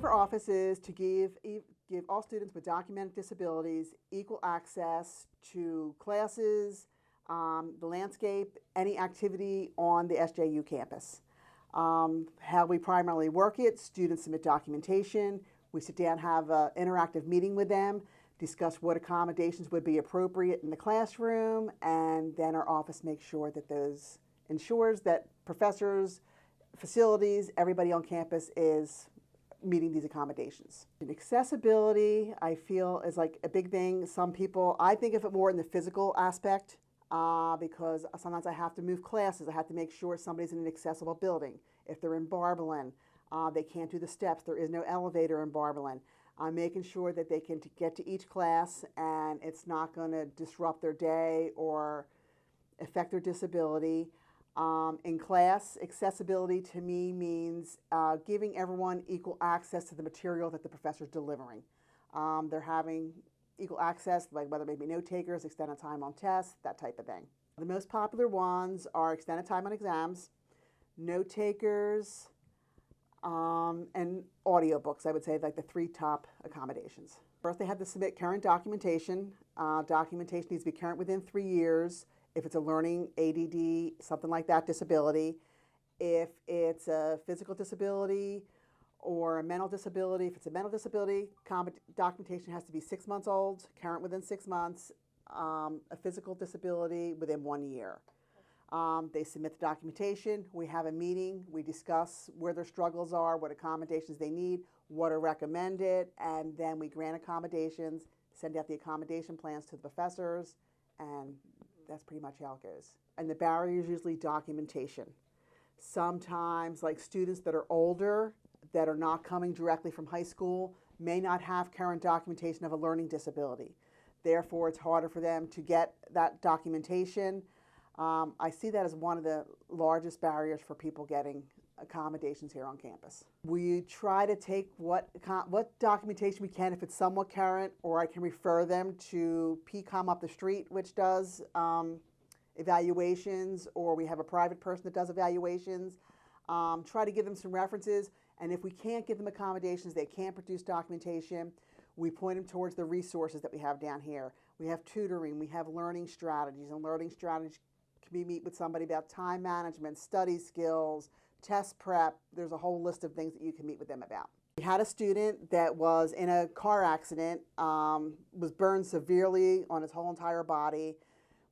of our office is to give all students with documented disabilities equal access to classes, the landscape, any activity on the SJU campus. How we primarily work it, students submit documentation, we sit down, have an interactive meeting with them, discuss what accommodations would be appropriate in the classroom, and then our office makes sure that those ensures that professors, facilities, everybody on campus is meeting these accommodations. And accessibility, I feel, is like a big thing. Some people, I think of it more in the physical aspect because sometimes I have to move classes. I have to make sure somebody's in an accessible building. If they're in Barberlin, they can't do the steps. There is no elevator in Barberlin. I'm making sure that they can get to each class and it's not going to disrupt their day or affect their disability. In class, accessibility to me means giving everyone equal access to the material that the professor's delivering. They're having equal access, like whether it may be note takers, extended time on tests, that type of thing. The most popular ones are extended time on exams, note takers, and audiobooks, I would say, like the three top accommodations. First, they have to submit current documentation. Documentation needs to be current within 3 years. If it's a learning ADD, something like that, disability. If it's a physical disability or a mental disability, if it's a mental disability, documentation has to be 6 months old, current within 6 months. A physical disability within 1 year. They submit the documentation, we have a meeting, we discuss where their struggles are, what accommodations they need, what are recommended, and then we grant accommodations, send out the accommodation plans to the professors, and that's pretty much how it goes. And the barrier is usually documentation. Sometimes, like students that are older, that are not coming directly from high school, may not have current documentation of a learning disability. Therefore, it's harder for them to get that documentation. I see that as one of the largest barriers for people getting accommodations here on campus. We try to take what documentation we can if it's somewhat current, or I can refer them to PCOM up the street, which does evaluations, or we have a private person that does evaluations. Try to give them some references, and if we can't give them accommodations, they can't produce documentation, we point them towards the resources that we have down here. We have tutoring, we have learning strategies, and learning strategies can be meet with somebody about time management, study skills, test prep. There's a whole list of things that you can meet with them about. We had a student that was in a car accident, was burned severely on his whole entire body,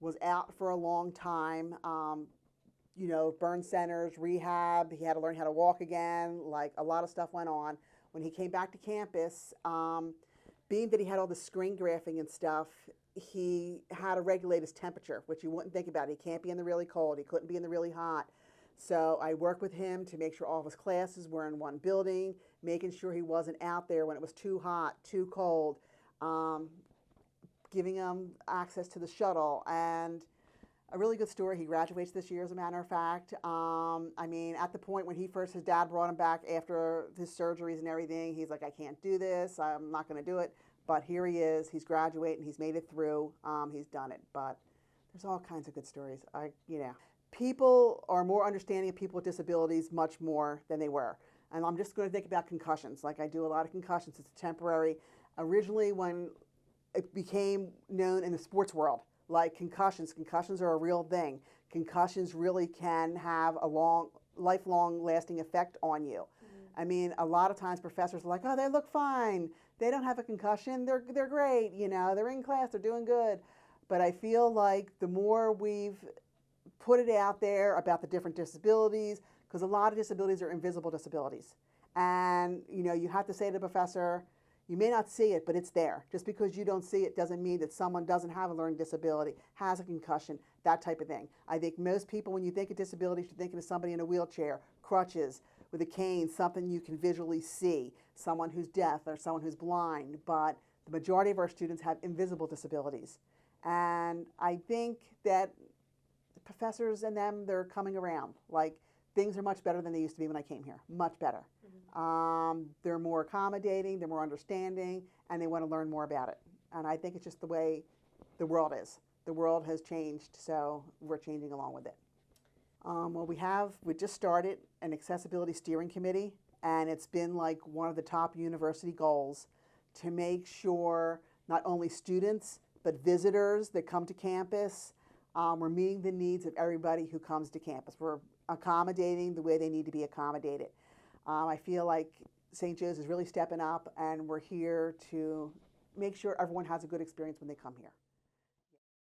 was out for a long time, burn centers, rehab. He had to learn how to walk again, like a lot of stuff went on. When he came back to campus, being that he had all the screen graphing and stuff, he had to regulate his temperature, which you wouldn't think about. He can't be in the really cold, he couldn't be in the really hot. So I worked with him to make sure all of his classes were in one building, making sure he wasn't out there when it was too hot, too cold, giving him access to the shuttle. And a really good story, he graduates this year, as a matter of fact. At the point when his dad brought him back after his surgeries and everything, he's like, I can't do this, I'm not going to do it. But here he is, he's graduating, he's made it through, he's done it. But there's all kinds of good stories. People are more understanding of people with disabilities much more than they were. And I'm just going to think about concussions. Like, I do a lot of concussions. It's temporary. Originally, when it became known in the sports world, like concussions are a real thing. Concussions really can have a lifelong lasting effect on you. Mm-hmm. A lot of times professors are like, oh, they look fine. They don't have a concussion. They're great. They're in class. They're doing good. But I feel like the more we've put it out there about the different disabilities, because a lot of disabilities are invisible disabilities. And, you have to say to the professor, you may not see it, but it's there. Just because you don't see it doesn't mean that someone doesn't have a learning disability, has a concussion, that type of thing. I think most people, when you think of disabilities, you're thinking of somebody in a wheelchair, crutches, with a cane, something you can visually see, someone who's deaf or someone who's blind. But the majority of our students have invisible disabilities. And I think that the professors and them, they're coming around. Like, things are much better than they used to be when I came here, much better. Mm-hmm. They're more accommodating, they're more understanding, and they want to learn more about it. And I think it's just the way the world is. The world has changed, so we're changing along with it. Well, we just started an accessibility steering committee, and it's been like one of the top university goals to make sure not only students but visitors that come to campus, we're meeting the needs of everybody who comes to campus. We're accommodating the way they need to be accommodated. I feel like St. Joe's is really stepping up, and we're here to make sure everyone has a good experience when they come here.